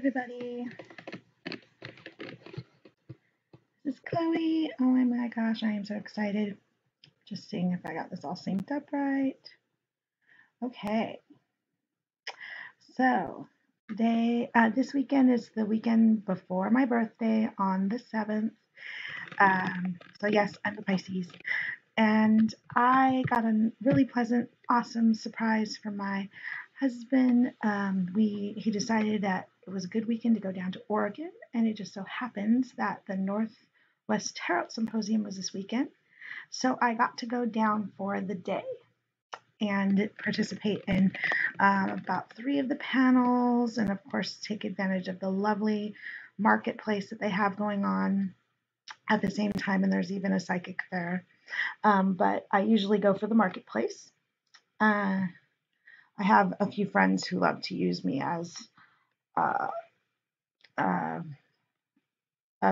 everybody. This is Chloe. Oh my gosh, I am so excited. Just seeing if I got this all synced up right. Okay. So today, this weekend is the weekend before my birthday on the 7th. So yes, I'm a Pisces. And I got a really pleasant, awesome surprise from my husband. He decided that it was a good weekend to go down to Oregon, and it just so happens that the Northwest Tarot Symposium was this weekend. So I got to go down for the day and participate in about 3 of the panels, and of course take advantage of the lovely marketplace that they have going on at the same time. And there's even a psychic fair. But I usually go for the marketplace. I have a few friends who love to use me as a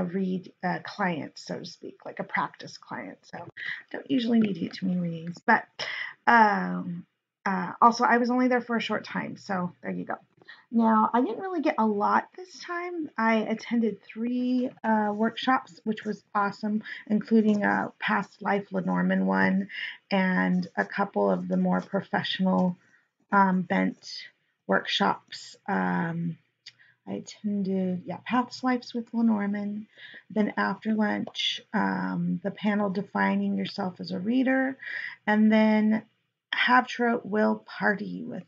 read client, so to speak, like a practice client. So don't usually need to get too many readings. But also, I was only there for a short time, so there you go. Now, I didn't really get a lot this time. I attended 3 workshops, which was awesome, including a past life Lenormand one and a couple of the more professional bent workshops. I attended, past lives with Lenormand. Then after lunch, the panel Defining Yourself as a Reader, and then Have-Trout Will Party with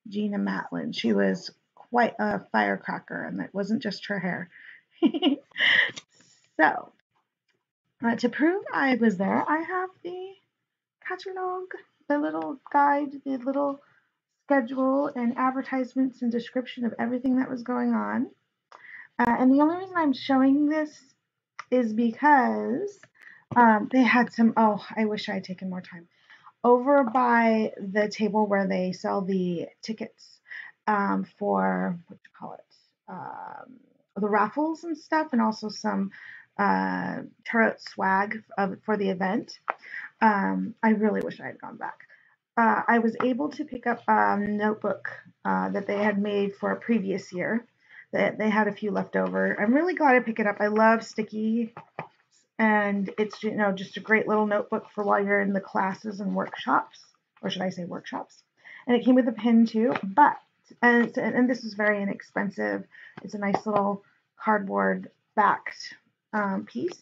Gina Matlin. She was quite a firecracker, and it wasn't just her hair. So, to prove I was there, I have the catalog, the little guide, the little schedule and advertisements and description of everything that was going on. And the only reason I'm showing this is because they had some, I wish I had taken more time. Over by the table where they sell the tickets for, the raffles and stuff, and also some tarot swag for the event. I really wish I had gone back. I was able to pick up a notebook that they had made for a previous year. They had a few left over. I'm really glad I picked it up. I love sticky, and it's just a great little notebook for while you're in the classes and workshops, or should I say workshops. And it came with a pen too, and this is very inexpensive. It's a nice little cardboard backed piece,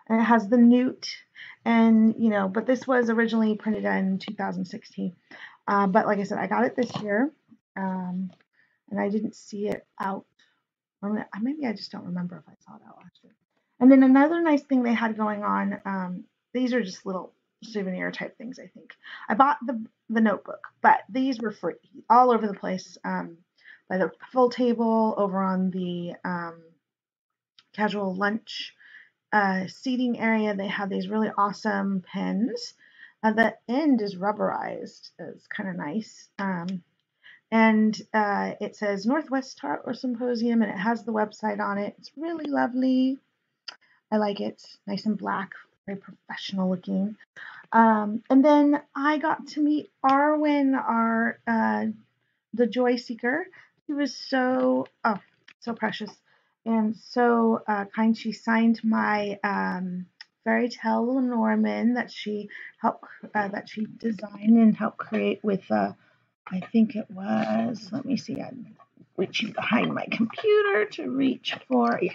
and it has the newt. And but this was originally printed in 2016. But like I said, I got it this year, and I didn't see it out. Or maybe I just don't remember if I saw it out last year. And then another nice thing they had going on. These are just little souvenir type things. I think I bought the notebook, but these were free all over the place. By the full table, over on the casual lunch seating area, they have these really awesome pens. The end is rubberized. It's kind of nice. And it says Northwest Tarot Symposium, and it has the website on it. It's really lovely. I like it. It's nice and black, very professional looking. And then I got to meet Arwen, the Joy Seeker. She was so precious and so kind. She signed my fairy tale Lenormand that she designed and helped create with. I think it was. Let me see. I'm reaching behind my computer to reach for. Yes.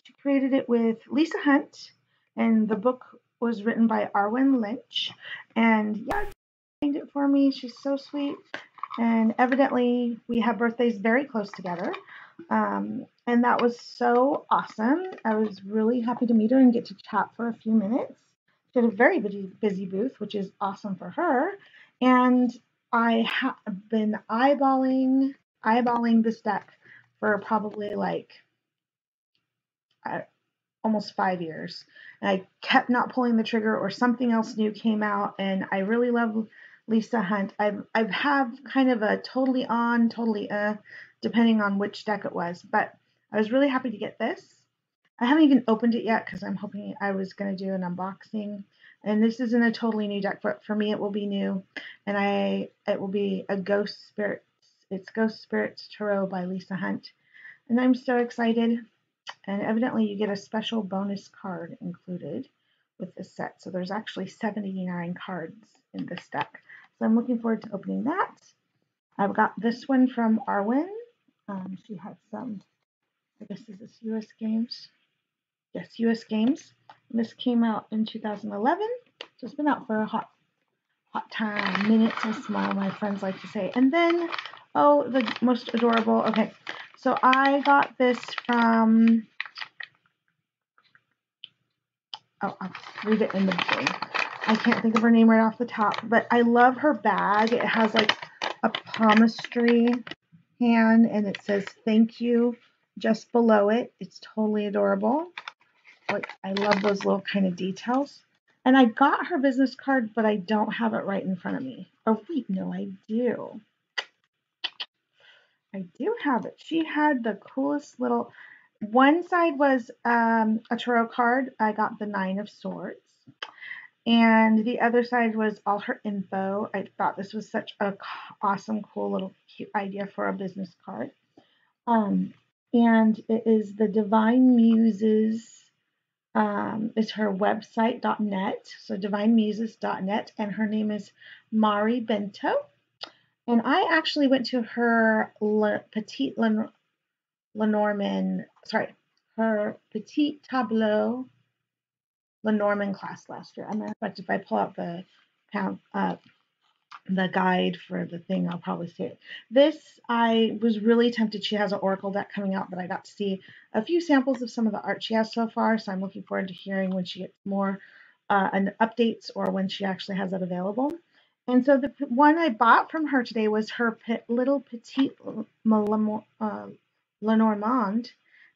She created it with Lisa Hunt, and the book was written by Arwen Lynch. And she signed it for me. She's so sweet. And evidently, we have birthdays very close together. And that was so awesome. I was really happy to meet her and get to chat for a few minutes. She had a very busy booth, which is awesome for her. And I have been eyeballing this deck for probably almost 5 years. And I kept not pulling the trigger, or something else new came out. And I really love Lisa Hunt. I've have kind of a totally on, totally depending on which deck it was. But I was really happy to get this. I haven't even opened it yet because I'm hoping I was going to do an unboxing. And this isn't a totally new deck, but for me it will be new. And it will be a Ghost Spirits It's Ghost Spirits Tarot by Lisa Hunt. And I'm so excited. And evidently you get a special bonus card included with this set. So there's actually 79 cards in this deck. So I'm looking forward to opening that. I've got this one from Arwen. She had some, I guess is this US Games? Yes, US Games. And this came out in 2011. So it's been out for a hot time, minutes, as my friends like to say. And then, oh, the most adorable. Okay, so I got this from, oh, I'll read it in the thing. I can't think of her name right off the top, but I love her bag. It has like a palmistry hand and it says thank you just below it. It's totally adorable. Like, I love those little kind of details. And I got her business card, but I don't have it right in front of me. Oh, wait, no, I do. I do have it. She had the coolest little, one side was a tarot card. I got the 9 of Swords. And the other side was all her info. I thought this was such a awesome, cool little cute idea for a business card. And it is the Divine Muses. Is her website.net. So divinemuses.net. And her name is Mari Bento. And I actually went to her Petite Lenormand, her Petite Tableau Lenormand class last year. I'm fact, if I pull out the guide for the thing, I'll probably see it. This, I was really tempted. She has an Oracle deck coming out, but I got to see a few samples of some of the art she has so far, so I'm looking forward to hearing when she gets more updates or when she actually has that available. And so the one I bought from her today was her little Petite Lenormand,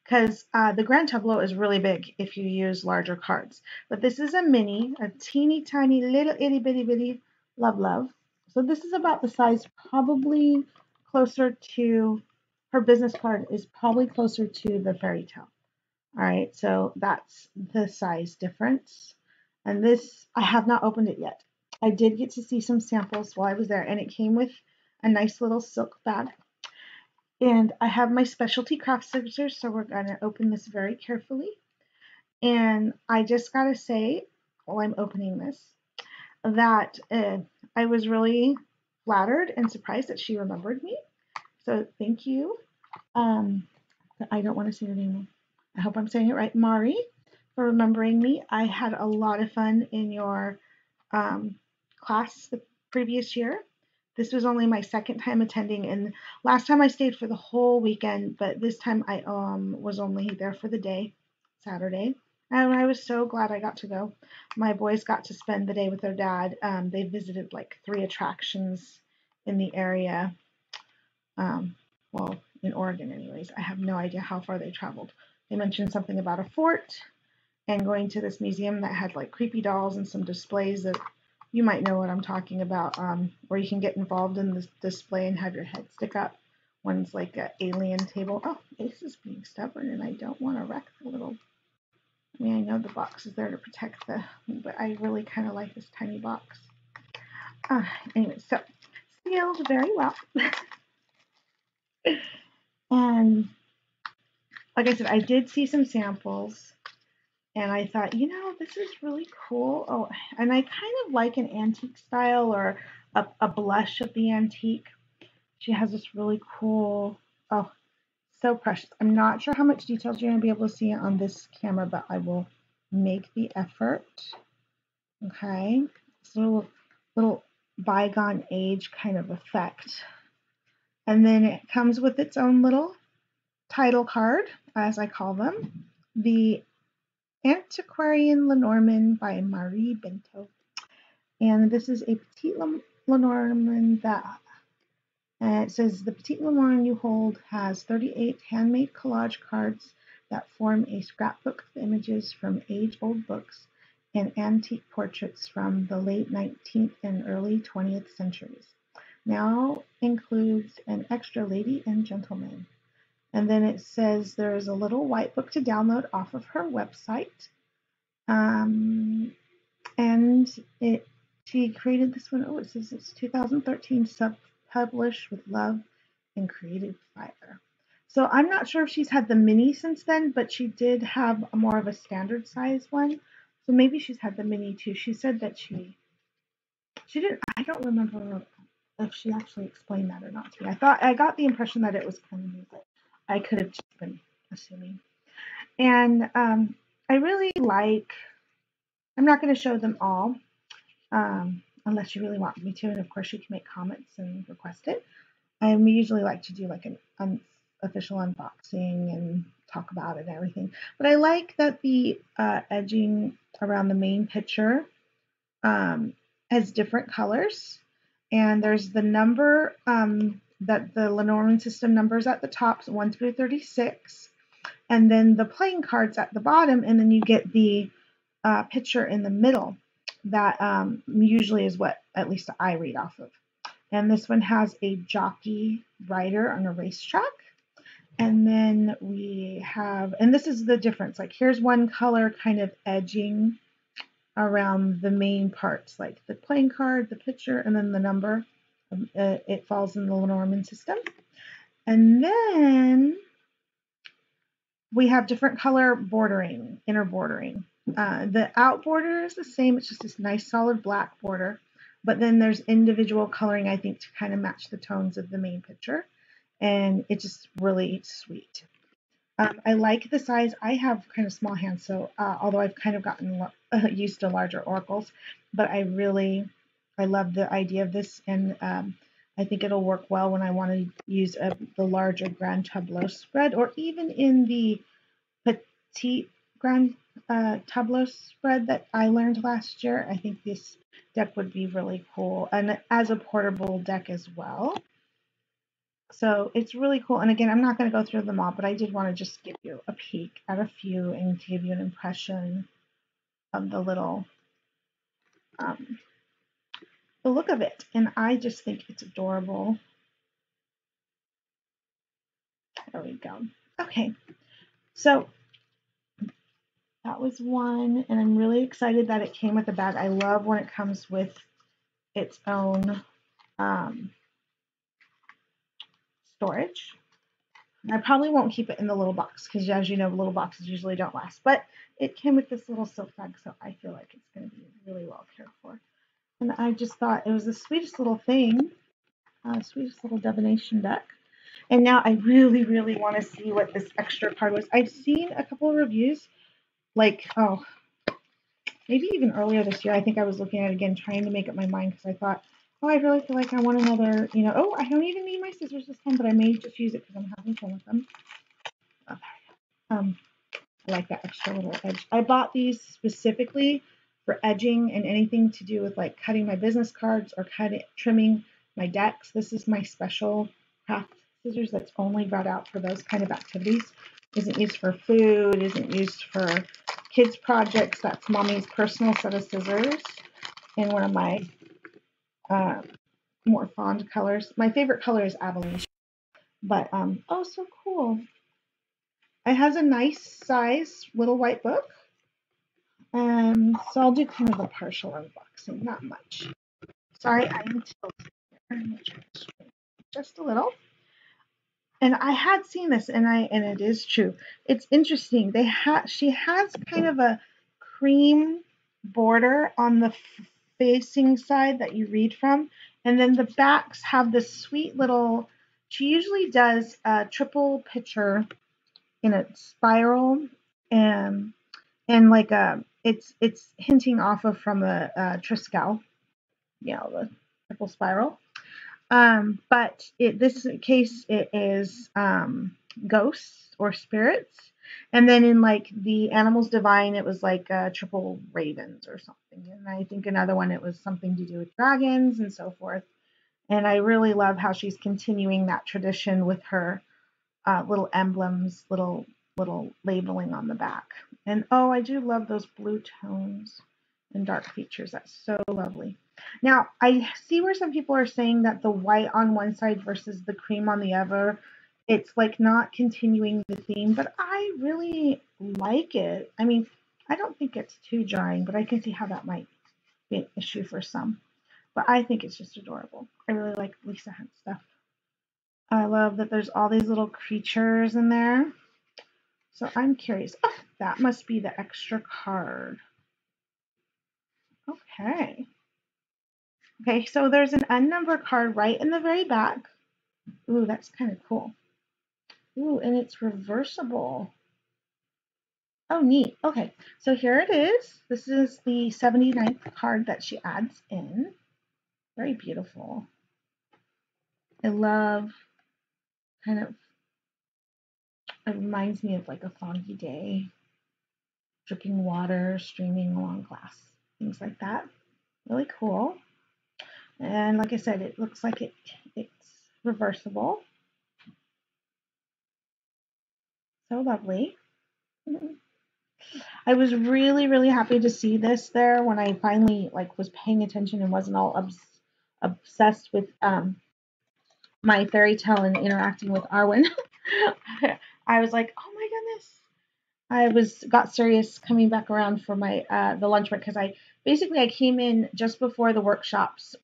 because the Grand Tableau is really big if you use larger cards. But this is a mini, a teeny tiny little itty bitty bitty love. So this is about the size, probably closer to, her business card is probably closer to the fairy tale. All right, so that's the size difference. And this, I have not opened it yet. I did get to see some samples while I was there, and it came with a nice little silk bag. And I have my specialty craft scissors, so we're going to open this very carefully. And I just got to say, while I'm opening this, that I was really flattered and surprised that she remembered me. So thank you. I don't want to say your name. I hope I'm saying it right. Mari, for remembering me. I had a lot of fun in your class the previous year. This was only my second time attending, and last time I stayed for the whole weekend, but this time I was only there for the day, Saturday. And I was so glad I got to go. My boys got to spend the day with their dad. They visited like 3 attractions in the area. Well, in Oregon anyways. I have no idea how far they traveled. They mentioned something about a fort and going to this museum that had like creepy dolls and some displays that you might know what I'm talking about, where you can get involved in this display and have your head stick up. One's like an alien table. Oh, Ace is being stubborn and I don't want to wreck the little, I mean, I know the box is there to protect but I really kind of like this tiny box. Anyway, so sealed very well. And like I said, I did see some samples and I thought, this is really cool. Oh, and I kind of like an antique style or a blush of the antique. She has this really cool, oh, so precious. I'm not sure how much details you're going to be able to see on this camera, but I will make the effort. Okay, it's a little bygone age kind of effect. And then it comes with its own little title card, as I call them, the Antiquarian Lenormand by Mari Bento. And this is a Petite Lenormand that, it says, the Petite Lenormand you hold has 38 handmade collage cards that form a scrapbook of images from age-old books and antique portraits from the late 19th and early 20th centuries. Now includes an extra lady and gentleman. And then it says there is a little white book to download off of her website. And she created this one. Oh, it says it's 2013, self-published with love and Creative Fire. So I'm not sure if she's had the mini since then, but she did have more of a standard size one. So maybe she's had the mini too. She said that she didn't. I don't remember if she actually explained that or not to me. I got the impression that it was kind of new, but I could have just been assuming. And I really like. I'm not going to show them all unless you really want me to, and of course you can make comments and request it. I usually like to do like an official unboxing and talk about it and everything. But I like that the edging around the main picture has different colors. And there's the number that the Lenormand system numbers at the top, so 1 through 36. And then the playing cards at the bottom. And then you get the picture in the middle. That usually is what at least I read off of. And this one has a jockey rider on a racetrack. And then we have, and this is the difference, like here's one color kind of edging around the main parts, like the playing card, the picture, and then the number. It falls in the Lenormand system. And then we have different color bordering, inner bordering. The out border is the same, it's just this nice solid black border. But then there's individual coloring, I think, to kind of match the tones of the main picture. And it's just really sweet. I like the size. I have kind of small hands, so although I've kind of gotten used to larger oracles, but I love the idea of this, and I think it'll work well when I want to use the larger Grand Tableau spread, or even in the Petite Grand Tableau spread that I learned last year. I think this deck would be really cool, and as a portable deck as well. So it's really cool. And again, I'm not going to go through them all, but I did want to just give you a peek at a few and give you an impression of the look of it. And I just think it's adorable. There we go. Okay. So that was one. And I'm really excited that it came with a bag. I love when it comes with its own storage. I probably won't keep it in the little box because, as you know, little boxes usually don't last. But it came with this little silk bag, so I feel like it's going to be really well cared for. And I just thought it was the sweetest little thing, sweetest little divination deck. And now I really, really want to see what this extra card was. I've seen a couple of reviews, like, maybe even earlier this year. I think I was looking at it again, trying to make up my mind because I thought, I really feel like I want another, I don't even need my scissors this time, but I may just use it because I'm having fun with them. I like that extra little edge. I bought these specifically for edging and anything to do with like cutting my business cards or trimming my decks. This is my special craft scissors that's only brought out for those kind of activities. Isn't used for food, isn't used for kids projects. That's mommy's personal set of scissors in one of my more fond colors. My favorite color is Avalanche, but oh, so cool. It has a nice size little white book. So I'll do kind of a partial unboxing, not much. Sorry, I am tilted just a little. And I had seen this, and it is true. It's interesting. She has kind of a cream border on the facing side that you read from, and then the backs have this sweet little. She usually does a triple picture in a spiral, and like it's hinting off of from the Triskel, the triple spiral. But this case it is ghosts or spirits, and then in like the Animals Divine, it was like triple ravens or something, and I think another one it was something to do with dragons and so forth. And I really love how she's continuing that tradition with her little emblems, little labeling on the back. And I do love those blue tones and dark features. That's so lovely. Now, I see where some people are saying that the white on one side versus the cream on the other, it's like not continuing the theme, but I really like it. I mean, I don't think it's too jarring, but I can see how that might be an issue for some. But I think it's just adorable. I really like Lisa Hunt stuff. I love that there's all these little creatures in there. So I'm curious. Oh, that must be the extra card. Okay. Okay, so there's an unnumbered card right in the very back. Ooh, that's kind of cool. Ooh, and it's reversible. Oh, neat. Okay, so here it is. This is the 79th card that she adds in. Very beautiful. I love kind of, it reminds me of like a foggy day, dripping water streaming along glass, things like that. Really cool. And like I said, it looks like it's reversible. So lovely. I was really, really happy to see this there when I finally like was paying attention and wasn't all obsessed with my fairy tale and interacting with Arwen. I was like, oh my goodness. I got serious coming back around for my the lunch break because I came in just before the workshops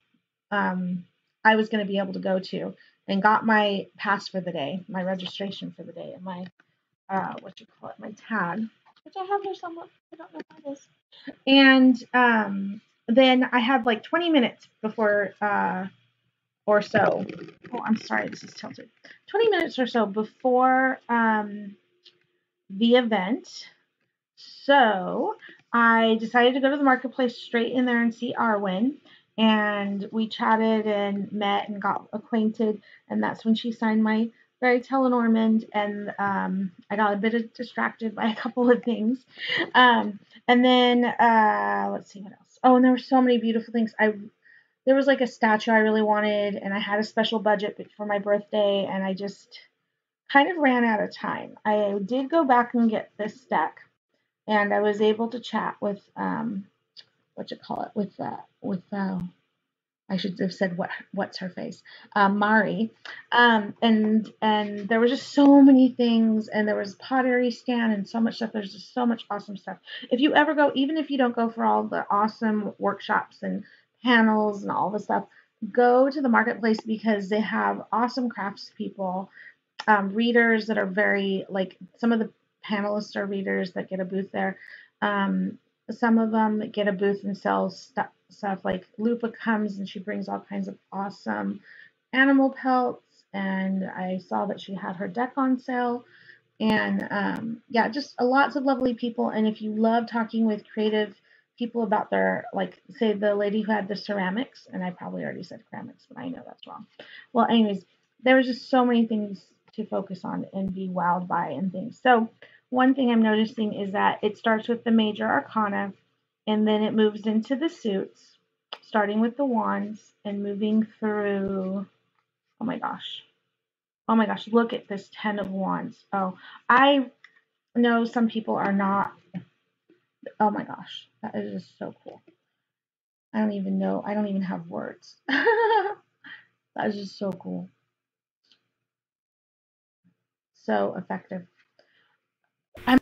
I was going to be able to go to and got my pass for the day, my registration for the day, and my my tag, which I have here somewhere. I don't know what it is. And then I had like 20 minutes before or so. Oh, I'm sorry, this is tilted. 20 minutes or so before the event. So I decided to go to the marketplace straight in there and see Arwen. And we chatted and met and got acquainted. And that's when she signed my fairy tale Normand. And I got a bit distracted by a couple of things. And then let's see what else. Oh, and there were so many beautiful things. There was like a statue I really wanted, and I had a special budget for my birthday, and I just kind of ran out of time. I did go back and get this deck, and I was able to chat with I should have said what's her face, Mari, and there were just so many things, and there was pottery stand and so much stuff. There's just so much awesome stuff. If you ever go, even if you don't go for all the awesome workshops and panels and all the stuff, go to the marketplace because they have awesome craftspeople, readers that are very like some of the panelists are readers that get a booth there. Um, some of them get a booth and sell stuff like Lupa comes and she brings all kinds of awesome animal pelts. And I saw that she had her deck on sale. And yeah, just lots of lovely people. And if you love talking with creative people about their, like, say the lady who had the ceramics, and I probably already said ceramics, but I know that's wrong. Well, anyways, there was just so many things to focus on and be wowed by and things. So one thing I'm noticing is that it starts with the major arcana and then it moves into the suits, starting with the wands and moving through. Oh my gosh. Oh my gosh, look at this 10 of wands. Oh, I know some people are not. Oh my gosh, that is just so cool. I don't even know. I don't even have words. That is just so cool. So effective. I'm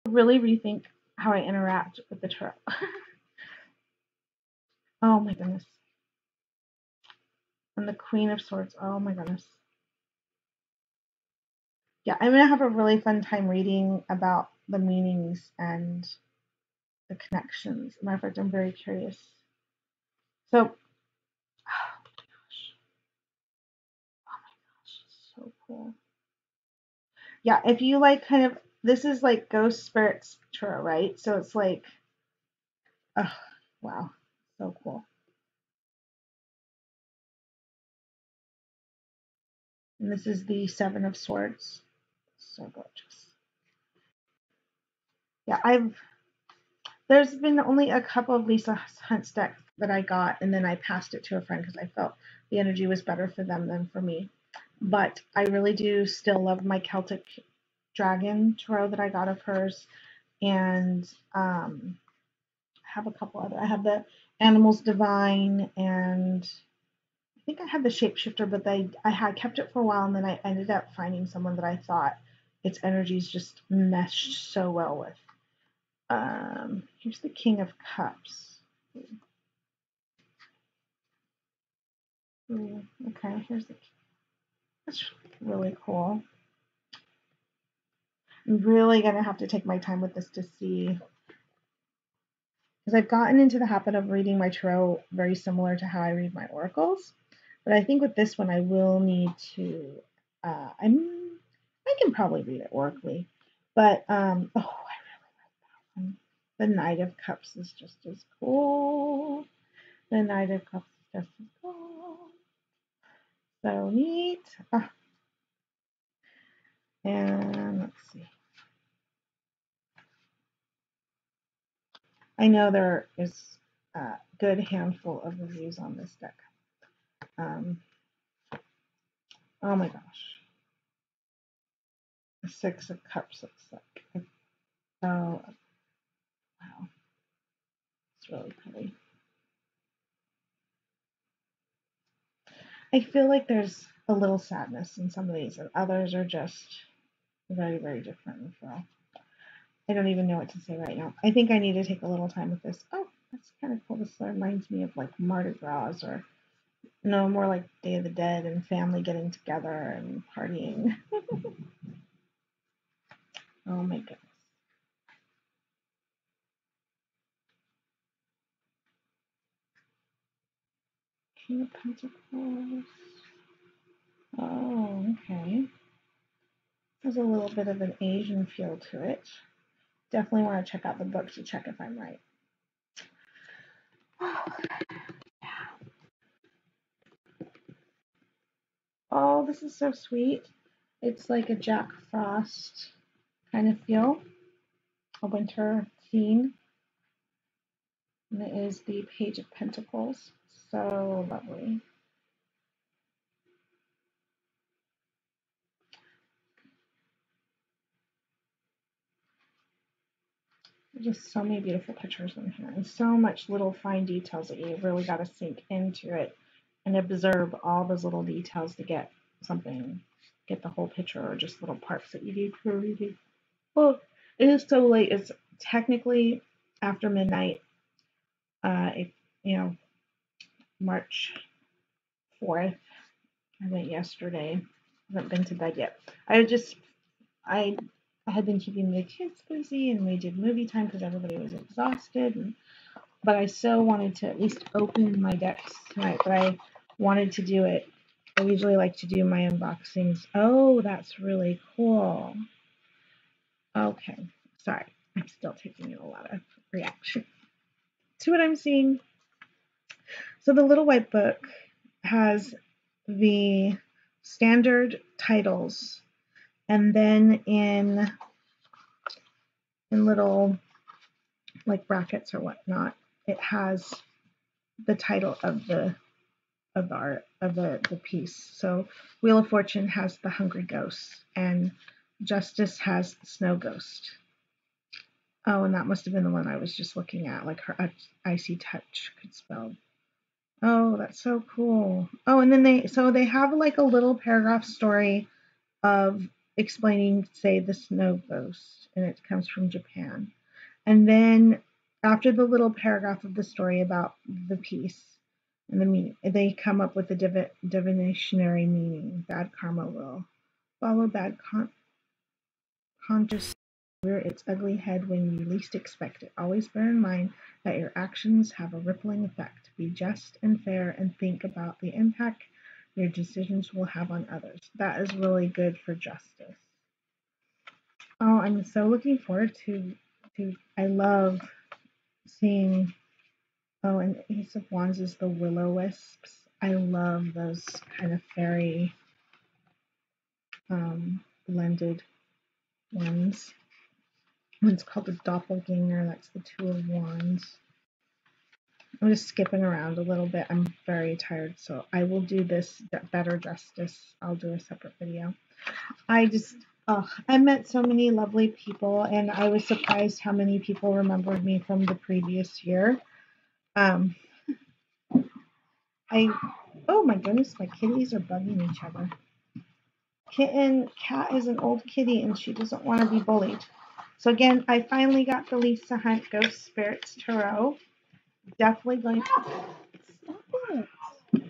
really rethink how I interact with the tarot. Oh my goodness. And the Queen of Swords. Oh my goodness. Yeah, I'm gonna have a really fun time reading about the meanings and the connections. Matter of fact, I'm very curious. So, oh my gosh, oh my gosh, so cool. Yeah, if you like, kind of, this is like Ghost Spirits tarot, right? So it's like, oh wow, so cool. And this is the Seven of Swords. So gorgeous. Yeah, there's been only a couple of Lisa Hunt's decks that I got, and then I passed it to a friend because I felt the energy was better for them than for me. But I really do still love my Celtic Dragon tarot that I got of hers, and I have a couple other. I have the Animals Divine, and I think I had the Shapeshifter, but I had kept it for a while, and then I ended up finding someone that I thought its energies just meshed so well with. Here's the King of Cups. Ooh, okay, here's the. That's really cool. I'm really going to have to take my time with this to see, because I've gotten into the habit of reading my tarot very similar to how I read my oracles. But I think with this one, I will need to, I can probably read it oracally. But, oh, I really like that one. The Knight of Cups is just as cool. The Knight of Cups is just as cool. So neat. And let's see. I know there is a good handful of reviews on this deck. Oh my gosh. The Six of Cups looks like. Oh, wow. It's really pretty. I feel like there's a little sadness in some of these, and others are just very, very different. So I don't even know what to say right now. I think I need to take a little time with this. Oh, that's kind of cool. This reminds me of like Mardi Gras, or no, more like Day of the Dead and family getting together and partying. Oh my goodness. King of Pentacles. Oh, okay. There's a little bit of an Asian feel to it. Definitely want to check out the book to check if I'm right. Oh, this is so sweet. It's like a Jack Frost kind of feel, a winter scene. And it is the Page of Pentacles. So lovely. There's just so many beautiful pictures in here, and so much little fine details that you really got to sink into it and observe all those little details to get something, get the whole picture, or just little parts that you need for reading. Well, it is so late. It's technically after midnight. March 4th. I went yesterday. I haven't been to bed yet. I had been keeping the kids busy, and we did movie time because everybody was exhausted. But I so wanted to at least open my decks tonight. But I wanted to do it. I usually like to do my unboxings. Oh, that's really cool. Okay, sorry. I'm still taking in a lot of reaction to what I'm seeing. So the little white book has the standard titles, and then in little like brackets or whatnot, it has the title of the piece. So Wheel of Fortune has the Hungry Ghost, and Justice has the Snow Ghost. Oh, and that must have been the one I was just looking at, like her icy touch could spell. Oh, that's so cool. Oh, and then they have like a little paragraph story of explaining, say, the Snow Ghost, and it comes from Japan. And then after the little paragraph of the story about the piece and the meaning, they come up with the divinationary meaning. Bad karma will follow bad conscious rear its ugly head when you least expect it. Always bear in mind that your actions have a rippling effect. Be just and fair, and think about the impact your decisions will have on others. That is really good for justice. Oh, I'm so looking forward to I love seeing. Oh, and Ace of Wands is the Will-O-Wisps. I love those kind of fairy blended ones. One's called the Doppelganger. That's the Two of Wands. I'm just skipping around a little bit. I'm very tired, so I will do this better justice. I'll do a separate video. I met so many lovely people, and I was surprised how many people remembered me from the previous year. Oh my goodness, my kitties are bugging each other. Cat is an old kitty, and she doesn't want to be bullied. So again, I finally got the Lisa Hunt Ghost Spirits Tarot. Definitely going to... Stop it.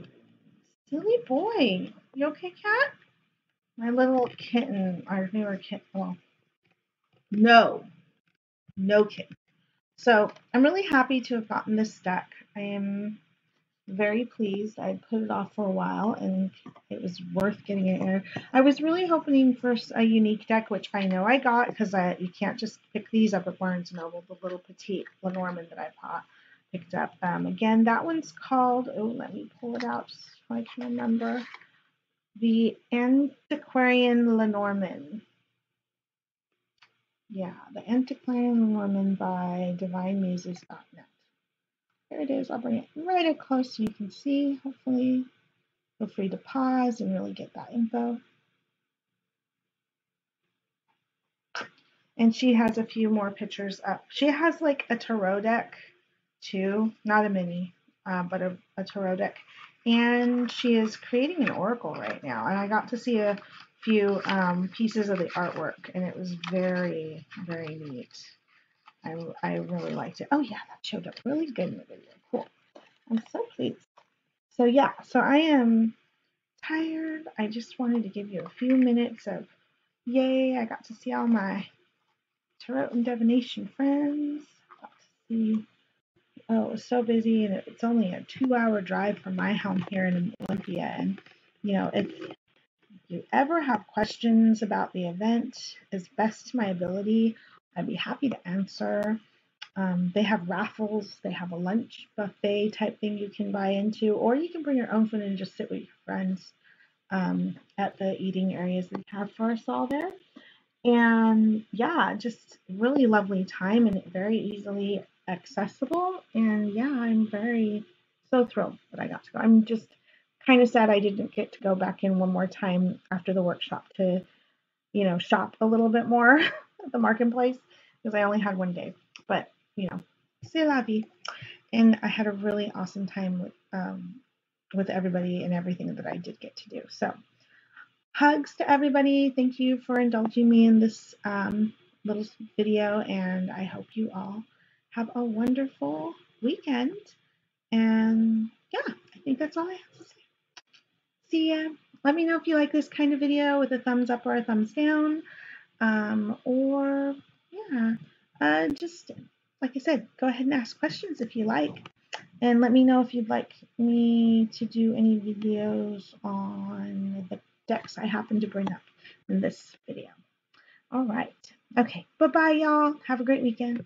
Silly boy. You okay, Cat? my little kitten, our newer kitten, well, no kitten. So I'm really happy to have gotten this deck. I am very pleased. I put it off for a while and it was worth getting it in. I was really hoping for a unique deck, which I know I got because you can't just pick these up at Barnes & Noble, the little petite Lenormand that I picked up. Again, that one's called, oh, let me pull it out just so I can remember. The Antiquarian Lenormand. Yeah, the Antiquarian Lenormand by DivineMuses.net. There it is. I'll bring it right up close so you can see, hopefully. Feel free to pause and really get that info. And she has a few more pictures up. She has like a tarot deck too, not a mini, but a tarot deck. And she is creating an oracle right now. And I got to see a few pieces of the artwork, and it was very, very neat. I really liked it. Oh yeah, that showed up really good in the video. Cool. I'm so pleased. So yeah, so I am tired. I just wanted to give you a few minutes of yay, I got to see all my tarot and divination friends. Got to see, oh, it was so busy, and it's only a 2-hour drive from my home here in Olympia. And you know, if you ever have questions about the event, as best to my ability, I'd be happy to answer. They have raffles, they have a lunch buffet type thing you can buy into, or you can bring your own food and just sit with your friends at the eating areas they have for us all there. And yeah, just really lovely time and very easily accessible. And yeah, I'm very so thrilled that I got to go. I'm just kind of sad I didn't get to go back in one more time after the workshop to, shop a little bit more at the marketplace because I only had one day. But, c'est la vie. And I had a really awesome time with everybody and everything that I did get to do. So hugs to everybody. Thank you for indulging me in this little video, and I hope you all have a wonderful weekend. And yeah, I think that's all I have to say. See ya. Let me know if you like this kind of video with a thumbs up or a thumbs down. Or yeah, just like I said, go ahead and ask questions if you like. And let me know if you'd like me to do any videos on the decks I happen to bring up in this video. All right. Okay. Bye-bye, y'all. Have a great weekend.